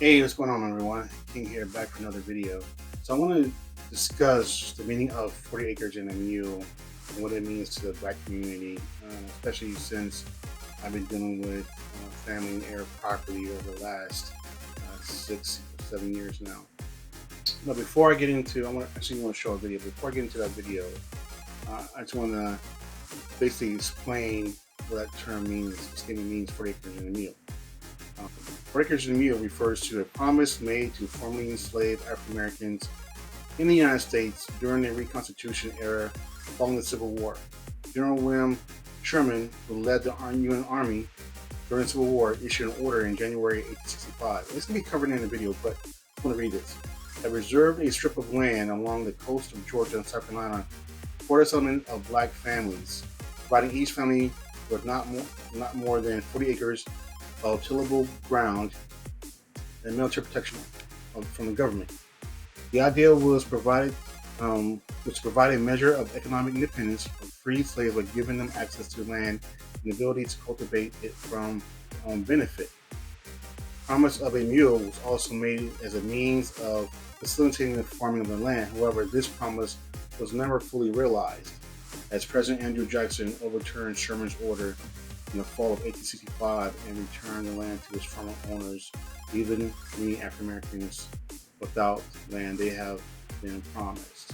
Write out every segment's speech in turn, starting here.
Hey, what's going on, everyone? King here, back for another video. So I want to discuss the meaning of 40 acres and a mule and what it means to the black community, especially since I've been dealing with family and heir property over the last 6 or 7 years now. But before I get into, want to show a video. Before I get into that video, I just want to basically explain what that term means. The statement means 40 acres and a mule. 40 acres and a mule refers to a promise made to formerly enslaved African Americans in the United States during the Reconstitution era following the Civil War. General William Sherman, who led the UN Army during the Civil War, issued an order in January 1865. It's going to be covered in the video, but I want to read this. That reserved a strip of land along the coast of Georgia and South Carolina for the settlement of black families, providing each family with not more than 40 acres of tillable ground and military protection from the government. The idea was provide a measure of economic independence for freed slaves by giving them access to land and the ability to cultivate it from their own benefit. The promise of a mule was also made as a means of facilitating the farming of the land. However, this promise was never fully realized, as President Andrew Jackson overturned Sherman's order in the fall of 1865 and returned the land to its former owners, leaving many African Americans without land they have been promised.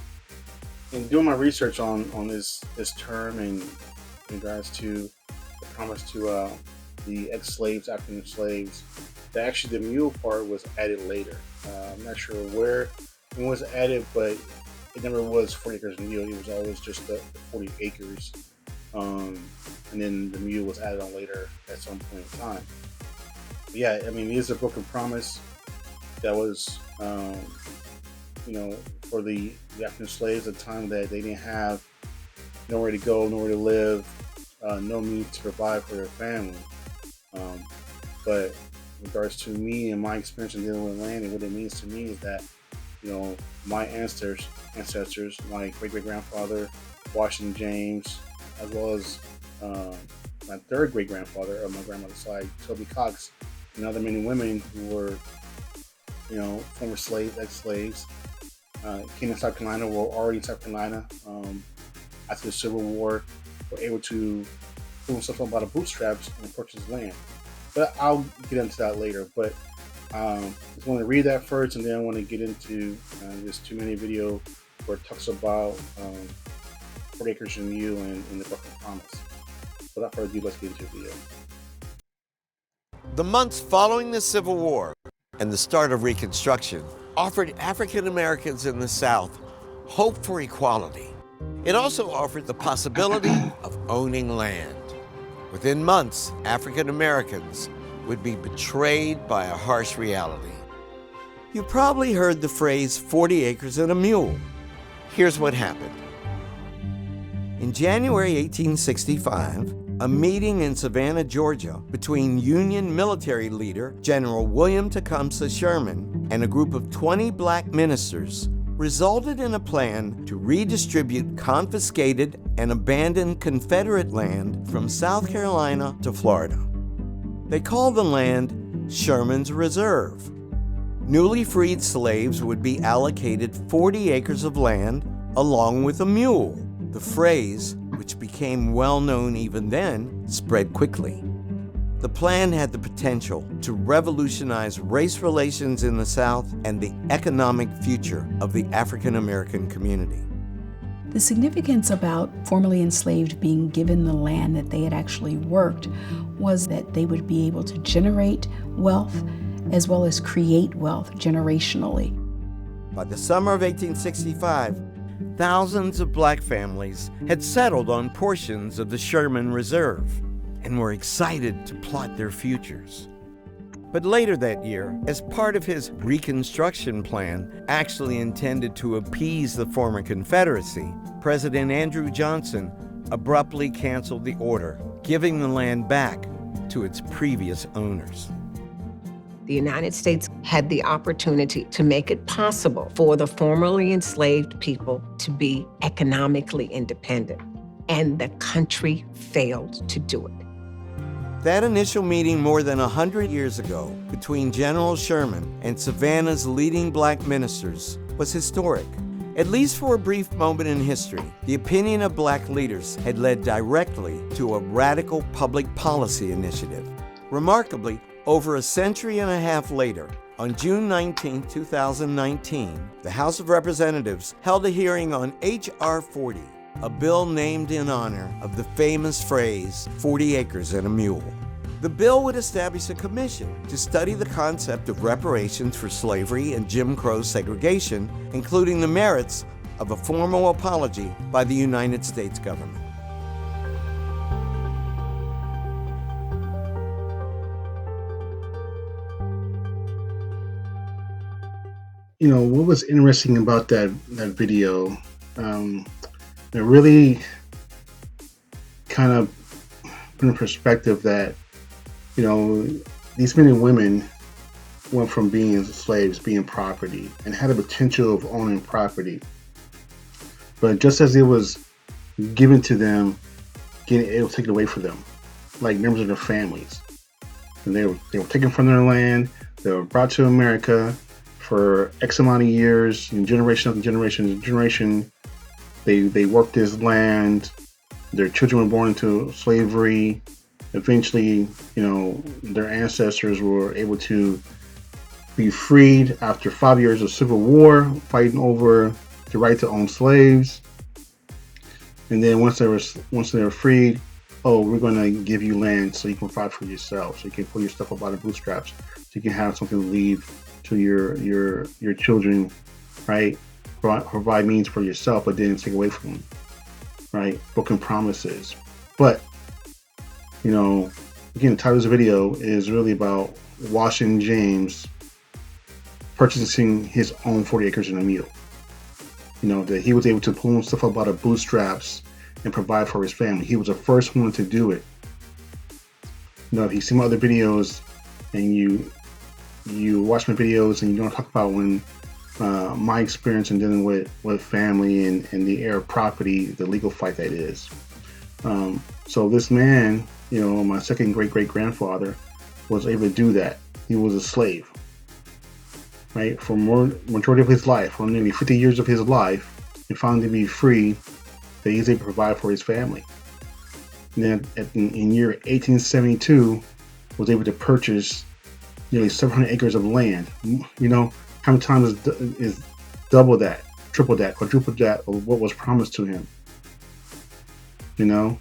In doing my research on this term in regards to the promise to the ex-slaves, African slaves, that actually the mule part was added later. I'm not sure where it was added, but it never was 40 acres and a mule. It was always just the 40 acres. And then the mule was added on later at some point in time. But yeah, I mean, it is a broken promise that was, for the African slaves at the time that they didn't have nowhere to go, nowhere to live, no means to provide for their family. But in regards to me and my experience in dealing with land and what it means to me is that, my ancestors, my great-great-grandfather, Washington James, as well as my third great-grandfather on my grandmother's side, Toby Cox, and other men and women who were, former slaves, ex-slaves, came to South Carolina, were already in South Carolina after the Civil War, were able to pull themselves up by the bootstraps and purchase land. But I'll get into that later. But just want to read that first, and then I want to get into this 2-minute video where it talks about 40 acres and a mule and the broken promise. Without further ado, let's get into the video. The months following the Civil War and the start of Reconstruction offered African Americans in the South hope for equality. It also offered the possibility of owning land. Within months, African Americans would be betrayed by a harsh reality. You probably heard the phrase 40 acres and a mule. Here's what happened. In January 1865, a meeting in Savannah, Georgia, between Union military leader General William Tecumseh Sherman and a group of 20 black ministers resulted in a plan to redistribute confiscated and abandoned Confederate land from South Carolina to Florida. They called the land Sherman's Reserve. Newly freed slaves would be allocated 40 acres of land along with a mule. The phrase, which became well known even then, spread quickly. The plan had the potential to revolutionize race relations in the South and the economic future of the African American community. The significance about formerly enslaved being given the land that they had actually worked was that they would be able to generate wealth as well as create wealth generationally. By the summer of 1865, thousands of black families had settled on portions of the Sherman Reserve and were excited to plot their futures. But later that year, as part of his Reconstruction plan, actually intended to appease the former Confederacy, President Andrew Johnson abruptly canceled the order, giving the land back to its previous owners. The United States had the opportunity to make it possible for the formerly enslaved people to be economically independent, and the country failed to do it. That initial meeting more than 100 years ago between General Sherman and Savannah's leading black ministers was historic. At least for a brief moment in history, the opinion of black leaders had led directly to a radical public policy initiative. Remarkably, over a century and a half later, on June 19, 2019, the House of Representatives held a hearing on H.R. 40, a bill named in honor of the famous phrase, 40 acres and a mule. The bill would establish a commission to study the concept of reparations for slavery and Jim Crow segregation, including the merits of a formal apology by the United States government. You know, what was interesting about that video, it really kind of put in perspective that, you know, these men and women went from being slaves, being property, and had the potential of owning property. But just as it was given to them, it was taken away from them, like members of their families. And they were taken from their land, they were brought to America for X amount of years, and generation after generation, they worked this land. Their children were born into slavery. Eventually, you know, their ancestors were able to be freed after 5 years of civil war, fighting over the right to own slaves. And then once they were freed, oh, we're going to give you land so you can provide for yourself, so you can pull your stuff up by the bootstraps, so you can have something to leave to your children, right? Provide means for yourself, but then take away from them, right? Broken promises. But, you know, again, the title of this video is really about Washington James purchasing his own 40 acres and a mule. You know, that he was able to pull stuff up out of bootstraps and provide for his family. He was the first one to do it. You know, if you see my other videos and you watch my videos and you don't talk about when my experience in dealing with family and the heir of property, the legal fight that is. So this man, you know, my second great-great-grandfather was able to do that. He was a slave, right? For majority of his life, for nearly 50 years of his life, and finally to be free, that he's able to provide for his family. And then in year 1872, was able to purchase nearly 700 acres of land. You know, how many times is double that, triple that, quadruple that of what was promised to him? You know,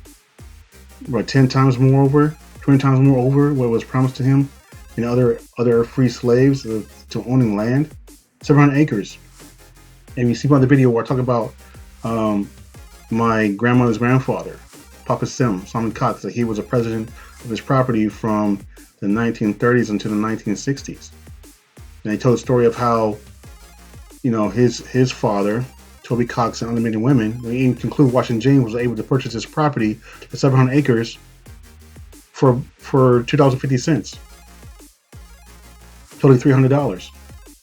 what, 10 times more over, 20 times more over what was promised to him and other free slaves to owning land. 700 acres. And you see by the video where I talk about my grandmother's grandfather, Papa Simon Cox, that he was a president of his property from the 1930s until the 1960s. And he told the story of how, you know, his father, Toby Cox, and other men and women, we even conclude Washington James was able to purchase his property, the 700 acres, for $2.50. Totally $300.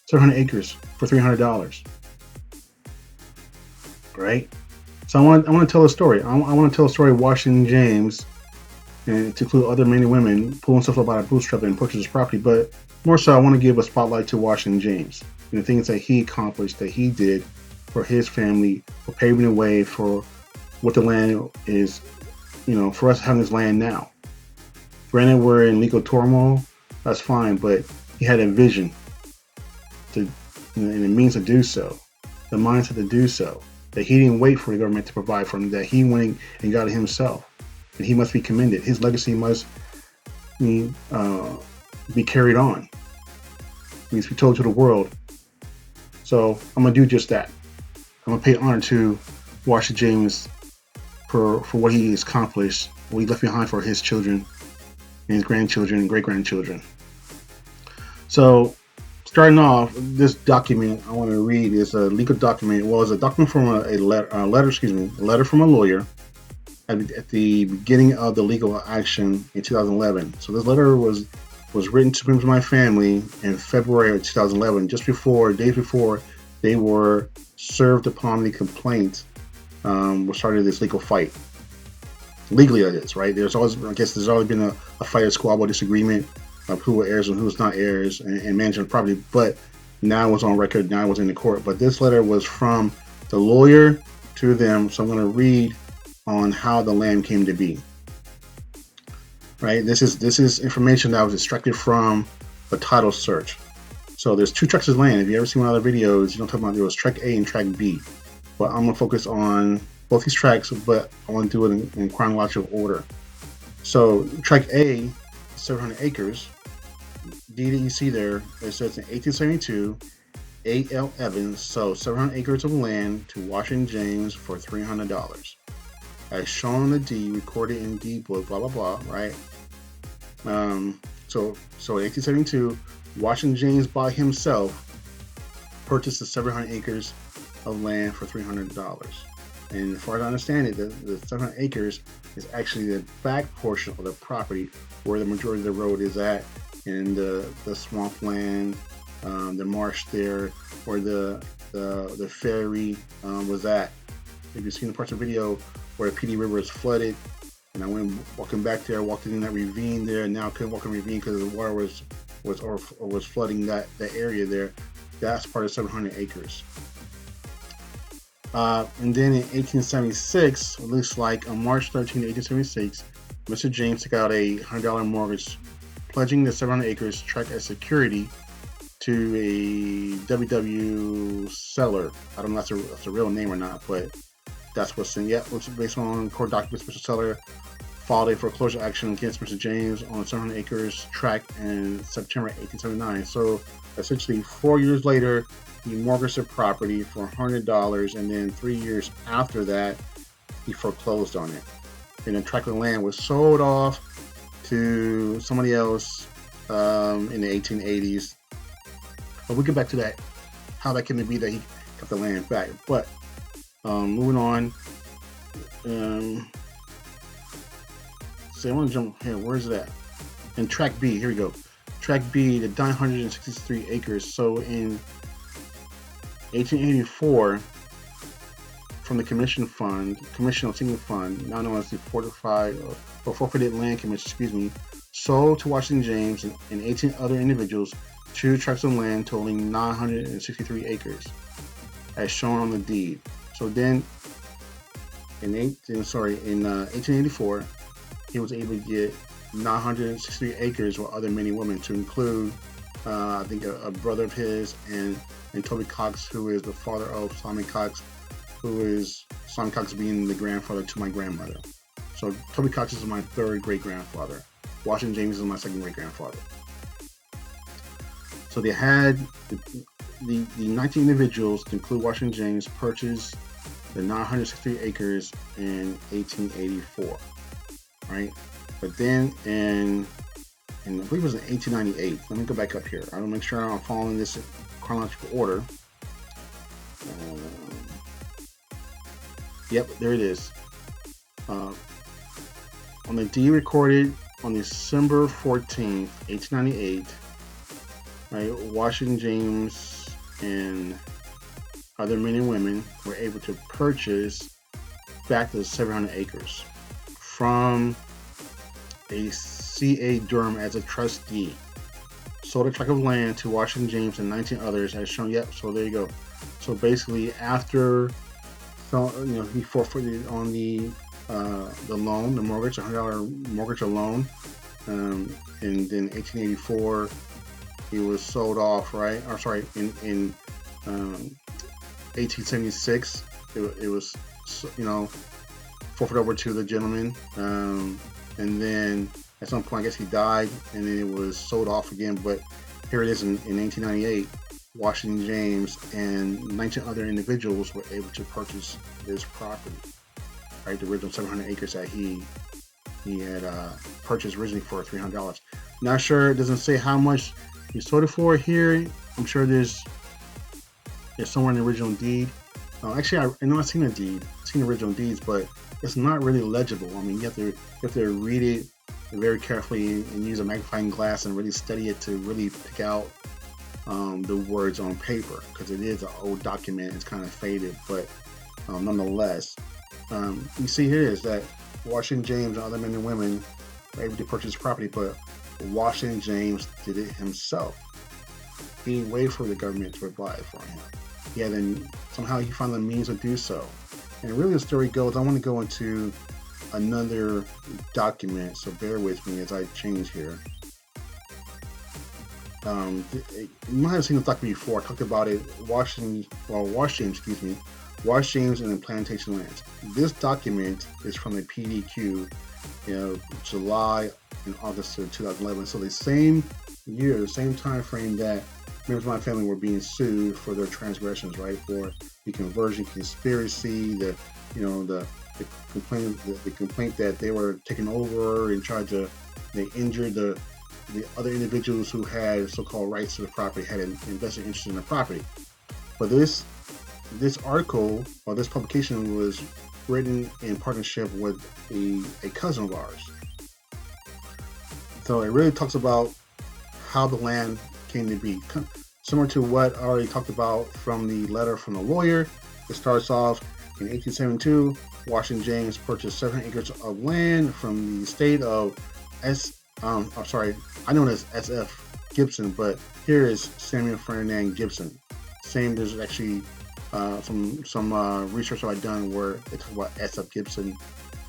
700 acres for $300. Right? So I want to tell a story. I want to tell a story of Washington James, and to include other men and women pulling stuff up out of bootstrap and purchase his property. But more so, I want to give a spotlight to Washington James and the things that he accomplished, that he did for his family, for paving the way for what the land is, you know, for us having this land now. Granted, we're in legal turmoil, that's fine, but he had a vision to, and a means to do so, the mindset to do so, that he didn't wait for the government to provide for him, that he went and got it himself. And he must be commended. His legacy must be carried on. It needs to be told to the world. So I'm going to do just that. I'm going to pay honor to Washington James for what he has accomplished, what he left behind for his children and his grandchildren and great-grandchildren. So starting off, this document I want to read is a legal document. Well, it's a document from a letter from a lawyer at the beginning of the legal action in 2011. So this letter was written to my family in February of 2011, days before they were served upon the complaint, we started this legal fight. Legally, that is, right? There's always, I guess, there's always been a fight, a squabble, disagreement of who were heirs and who's not heirs, and management property. But now it's on record. Now it was in the court. But this letter was from the lawyer to them. So I'm going to read on how the land came to be. Right. This is information that was extracted from a title search. So there's two tracts of land. If you ever seen one of the videos, you don't talk about there was tract A and tract B. But I'm gonna focus on both these tracts, but I want to do it in chronological order. So tract A, 700 acres. D that you see there, it says in 1872, A.L. Evans sold 700 acres of land to Washington James for $300. As shown on the deed, recorded in deed book, blah blah blah, right? So in 1872, Washington James by himself purchased the 700 acres of land for $300. And as far as I understand it, the 700 acres is actually the back portion of the property where the majority of the road is at, and the swampland, the marsh there, where the ferry was at. If you've seen the parts of the video where the PD River is flooded, and I went walking back there, walked in that ravine there, and now I couldn't walk in the ravine because the water was flooding that area there. That's part of 700 acres. And then in 1876, it looks like on March 13, 1876, Mr. James took out a $100 mortgage, pledging the 700 acres tract as security to a W.W. Seller. I don't know if that's a real name or not, but that's what's in. Yep, which is based on court documents. Mr. Seller filed a foreclosure action against Mr. James on 700 acres tract in September 1879. So essentially, 4 years later, he mortgaged the property for $100, and then 3 years after that, he foreclosed on it. And the tract of land was sold off to somebody else in the 1880s. But we'll get back to that, how that came to be that he got the land back. But moving on. So I want to jump here. Where's that? In tract B, here we go. Tract B, the 963 acres. So in 1884, from the Commission on Single Fund, now known as the Forfeited Land Commission, sold to Washington James and 18 other individuals 2 tracts of land totaling 963 acres, as shown on the deed. So then, in 1884, he was able to get 963 acres with other men and women, to include, I think, a brother of his and Toby Cox, who is the father of Simon Cox, who is Simon Cox being the grandfather to my grandmother. So Toby Cox is my 3rd great grandfather. Washington James is my 2nd great grandfather. So they had the 19 individuals, to include Washington James, purchased the 963 acres in 1884, right? But then in I believe it was in 1898. Let me go back up here. I want to make sure I'm following this in chronological order. Yep, there it is. On the deed recorded on December 14th, 1898, right, Washington James and other men and women were able to purchase back the 700 acres from a C.A. Durham as a trustee. Sold a tract of land to Washington James and 19 others, as shown. Yep, so there you go. So basically, after he forfeited on the loan, the mortgage, $100 mortgage alone, and then 1884 he was sold off, right? Or sorry, in 1876 it was forfeited over to the gentleman, and then at some point I guess he died, and then it was sold off again. But here it is in 1898. Washington James and 19 other individuals were able to purchase this property, right? The original 700 acres that he had purchased originally for $300. Not sure, it doesn't say how much he sold it for here. I'm sure there's somewhere in the original deed. Actually, I know I've seen a deed, seen the original deeds, but it's not really legible. I mean, you have to read it very carefully and use a magnifying glass and really study it to really pick out the words on paper, because it is an old document. It's kind of faded, but nonetheless, you see here is that Washington James and other men and women were able to purchase property, but Washington James did it himself. He didn't wait for the government to provide for him. Yeah, then somehow he found the means to do so. And really the story goes, I want to go into another document, so bear with me as I change here. You might have seen this document before. I talked about it, Wash James and the Plantation Lands. This document is from the PDQ, July and August of 2011. So the same year, the same time frame that members of my family were being sued for their transgressions, right? For the conversion conspiracy, the complaint that they were taking over and they injured the other individuals who had so-called rights to the property, had an invested interest in the property. But this article, or this publication, was written in partnership with a cousin of ours. So it really talks about how the land came to be. Similar to what I already talked about from the letter from the lawyer. It starts off in 1872, Washington James purchased 700 acres of land from the state of I know it as S.F. Gibson, but here is Samuel Ferdinand Gibson. There's actually some research that I've done where they talk about S.F. Gibson,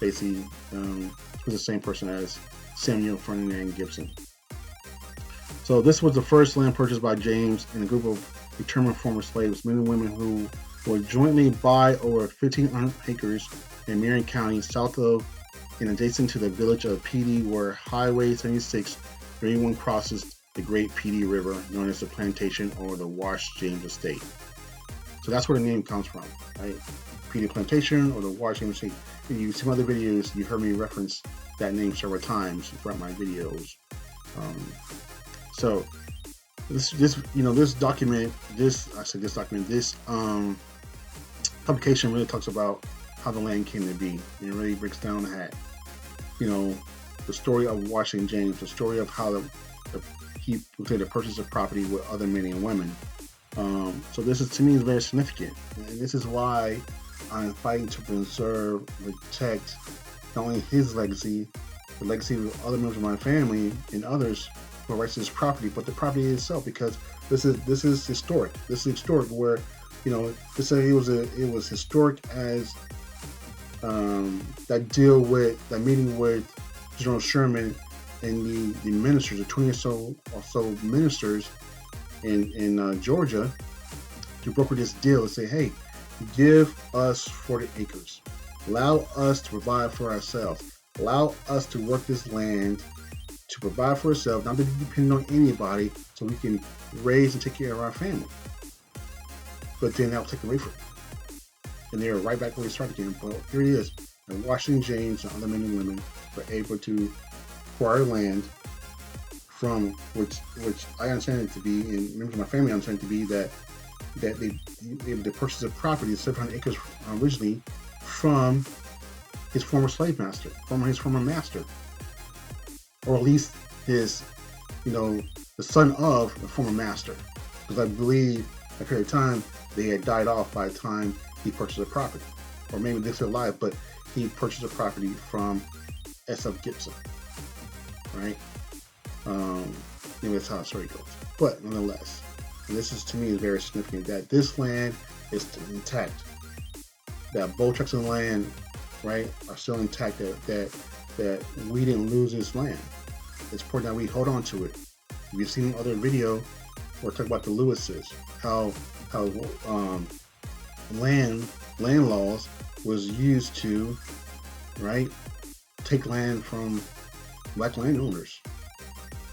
basically, who's the same person as Samuel Ferdinand Gibson. So this was the first land purchased by James and a group of determined former slaves, men and women who would jointly buy over 1,500 acres in Marion County, south of and adjacent to the village of Petey, where Highway 76 31 crosses the Great Petey River, known as the Plantation or the Wash James Estate. So that's where the name comes from, right? Petey Plantation or the Wash James Estate. If you see my other videos, you heard me reference that name several times throughout my videos. So this document, this publication really talks about how the land came to be, and it really breaks down that, the story of Washington James, the story of how he purchased a property with other men and women. So this is, to me, is very significant, and this is why I'm fighting to preserve, protect not only his legacy, the legacy of other members of my family and others who have rights to this property, but the property itself, because this is historic. This is historic where, it was historic as that meeting with General Sherman and the ministers, the 20 or so ministers in Georgia, to broker this deal and say, hey, give us 40 acres. Allow us to provide for ourselves. Allow us to work this land to provide for ourselves, not to be dependent on anybody, so we can raise and take care of our family. But then that will take away from it. And they're right back where they started again. But here it is. And Washington James and other men and women were able to acquire land from which I understand it to be, and members of my family understand it to be, that they purchased a property, 700 acres originally, from his former slave master, his former master, or at least his, the son of the former master, because I believe at a period of time they had died off by the time he purchased the property, or maybe they're still alive, but he purchased the property from S.F. Gibson, right? Maybe that's how the story goes. But nonetheless, and this is, to me, is very significant that this land is intact. That both tracts of land, right, are still intact. That we didn't lose this land. It's important that we hold on to it. If you've seen other video where I talk about the Lewises, how land laws was used to, right, take land from black landowners,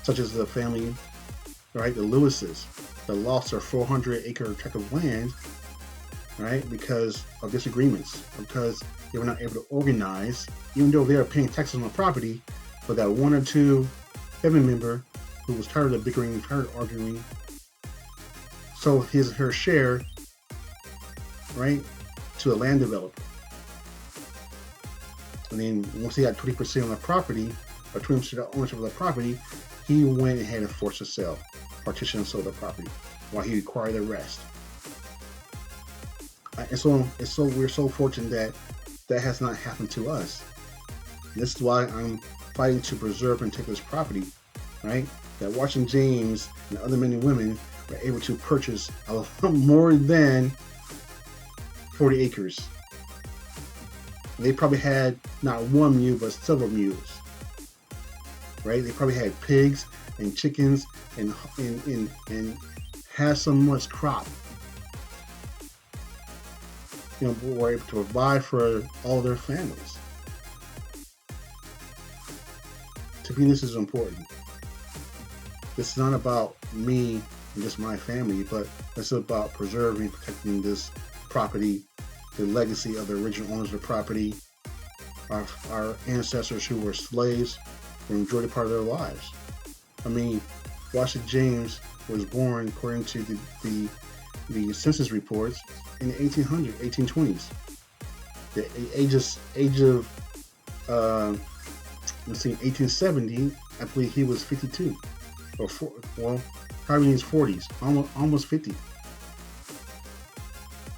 such as the family, right, the Lewises, that lost their 400-acre tract of land, right, because of disagreements, because they were not able to organize, even though they were paying taxes on the property, but that one or two family member who was tired of bickering, tired of arguing, sold her share, right, to a land developer. And then once he got 20% on the property, or 20% of ownership of the property, he went ahead and forced a sale, partition and sold the property, while he acquired the rest. And so we're so fortunate that has not happened to us. And this is why I'm fighting to preserve and take this property, right? That Washington James and other men and women were able to purchase a lot more than 40 acres. They probably had not one mule, but several mules, right? They probably had pigs and chickens and had so much crop. You know, were able to provide for all their families. To me, this is important. This is not about me and just my family, but it's about preserving, protecting this property, the legacy of the original owners of the property, our ancestors who were slaves for the majority part of their lives. I mean, Washington James was born, according to the census reports, in the 1820s. The age of 1870, I believe he was 52, or probably in his 40s, almost 50.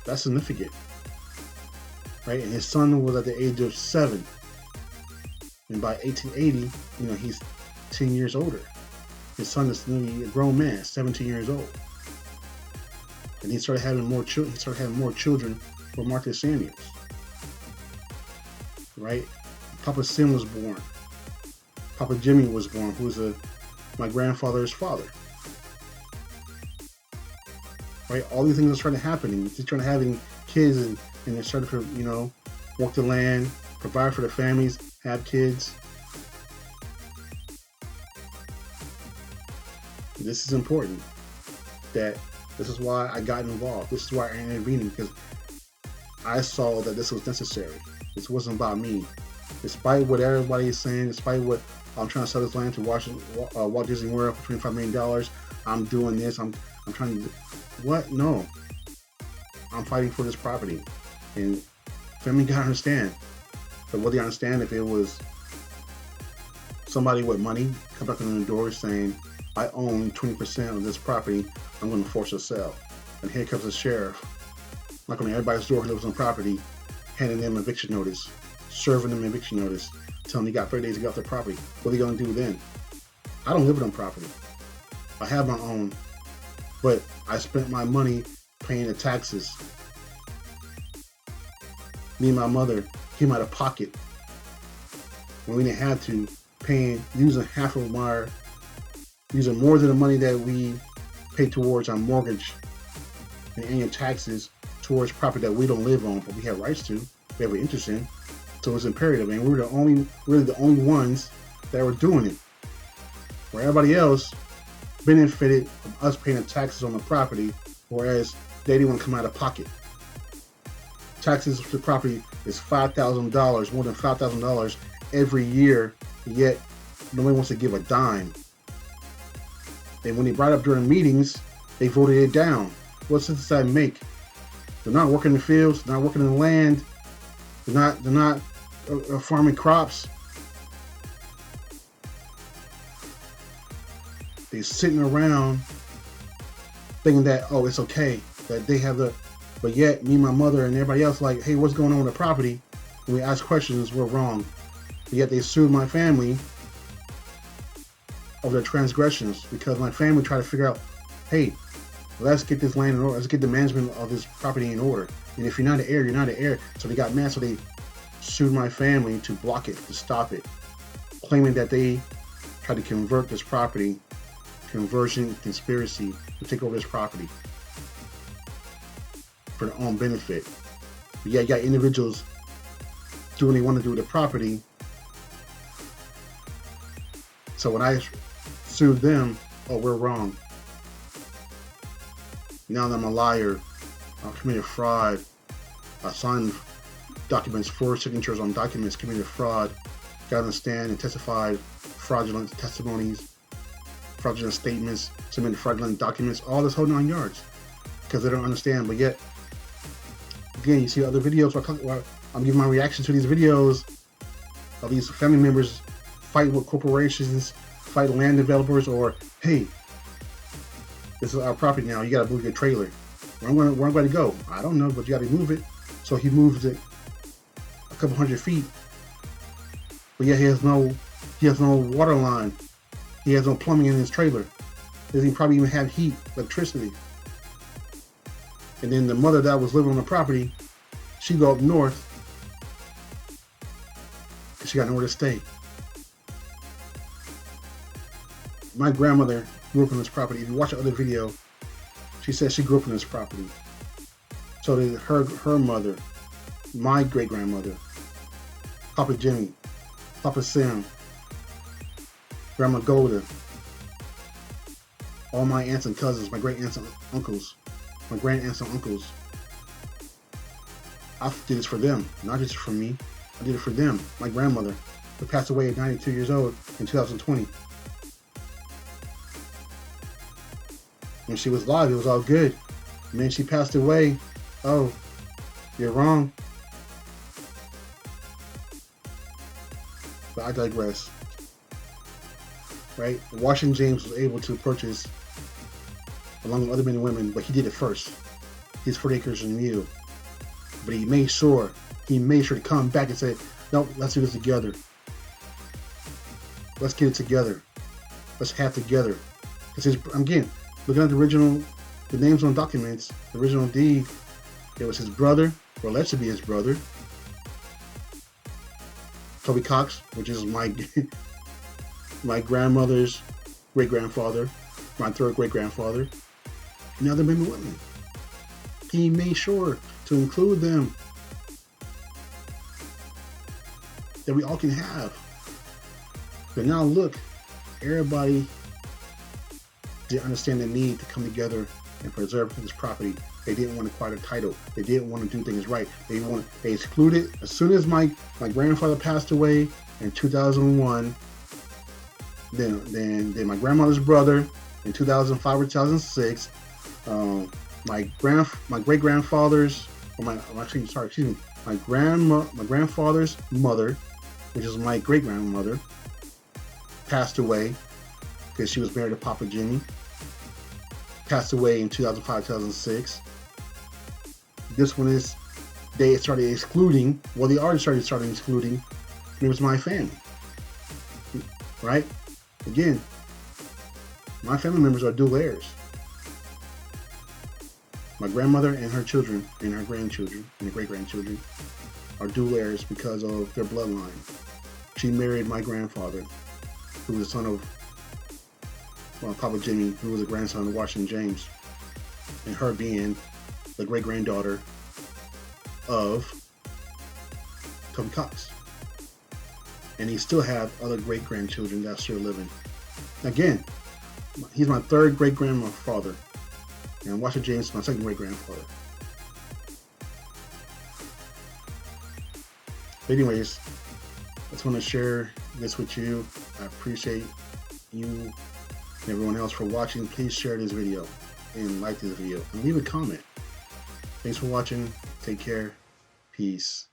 That's significant, right? And his son was at the age of 7, and by 1880, you know, he's 10 years older. His son is nearly a grown man, 17 years old, and he started having more children. He started having more children for Marcus Samuels, right? Papa Sim was born. Papa Jimmy was born, who was my grandfather's father. Right? All these things are starting to happen. And he's starting to having kids, and they're starting to, you know, work the land, provide for their families, have kids. This is important. This is why I got involved. This is why I intervened, because I saw that this was necessary. This wasn't about me. Despite what everybody is saying, despite what I'm trying to sell this land to Walt Disney World for $25 million, I'm doing this. I'm trying to. What? No. I'm fighting for this property, and family gotta understand. But what they understand if it was somebody with money come back on the door saying, "I own 20% of this property. I'm going to force a sale," and here comes the sheriff, knocking on everybody's door who lives on property, handing them eviction notice, serving them eviction notice, telling them you got 30 days to get off their property. What are you going to do then? I don't live on property. I have my own, but I spent my money paying the taxes. Me and my mother came out of pocket when we didn't have to, using more than the money that we pay towards our mortgage and annual taxes towards property that we don't live on, but we have rights to, we have an interest in. So it's imperative, and we're the only ones that were doing it. Where everybody else benefited from us paying the taxes on the property, whereas they didn't want to come out of pocket. Taxes for the property is $5,000, more than $5,000 every year, yet nobody wants to give a dime. And when they brought it up during meetings, they voted it down. What sense does that make? They're not working in the fields, they're not working in the land, they're not farming crops. They're sitting around thinking that, oh, it's okay, that they have but yet me, my mother, and everybody else like, hey, what's going on with the property? When we ask questions, we're wrong. But yet they sued my family over their transgressions, because my family tried to figure out, hey, let's get this land in order, let's get the management of this property in order. And if you're not an heir, you're not an heir. So they got mad, so they sued my family to block it, to stop it, claiming that they tried to convert this property, conversion conspiracy, to take over this property for their own benefit. But yeah, you got individuals doing what they want to do with the property. So when I sued them, oh, we're wrong. Now that I'm a liar, I committed fraud, I signed documents, 4 signatures on documents, committed fraud, got on the stand and testified fraudulent testimonies, fraudulent statements, submitted fraudulent documents, all this whole 9 yards, because they don't understand. But yet, again, you see other videos where I'm giving my reaction to these videos of these family members fighting with corporations, fighting land developers, or, hey, this is our property now, you gotta move your trailer. Where am I going to go? I don't know, but you gotta move it. So he moves it a couple hundred feet. but yet he has no water line. He has no plumbing in his trailer. Doesn't probably even have heat, electricity. And then the mother that was living on the property, she go up north because she got nowhere to stay. My grandmother grew up on this property. If you watch the other video, she said she grew up on this property. So did her mother, my great grandmother, Papa Jimmy, Papa Sam, Grandma Golda, all my aunts and cousins, my great aunts and uncles, my grand aunts and uncles. I did this for them, not just for me. I did it for them. My grandmother, who passed away at 92 years old in 2020. When she was alive, it was all good. And then she passed away. Oh, you're wrong. But I digress. Right? Washington James was able to purchase, along with other men and women, but he did it first. His 40 acres and Mule. But he made sure to come back and say, no, let's do this together. Let's get it together. Let's have together. Because again, looking at the names on documents, the original deed, it was his brother, or alleged to be his brother, Toby Cox, which is my my grandmother's great-grandfather, my third great-grandfather, and other men and women. He made sure to include them, that we all can have. But now look, everybody didn't understand the need to come together and preserve this property. They didn't want to acquire the title. They didn't want to do things right. They excluded. As soon as my grandfather passed away in 2001, then my grandmother's brother in 2005 or 2006, my great grandfather's, my grandfather's mother, which is my great grandmother, passed away because she was married to Papa Jimmy. Passed away in 2005, 2006. This one is, they started excluding, well, they already started excluding members of my family. Right? Again, my family members are dual heirs. My grandmother and her children and her grandchildren and great-grandchildren are dual heirs because of their bloodline. She married my grandfather, who was the son of Papa Jimmy, who was a grandson of Washington James, and her being the great-granddaughter of Toby Cox. And he still have other great-grandchildren that are still living. Again, he's my third great-grandfather, and Washington James is my second great-grandfather. But anyways, I just want to share this with you. I appreciate you and everyone else for watching. Please share this video and like this video and leave a comment. Thanks for watching. Take care. Peace.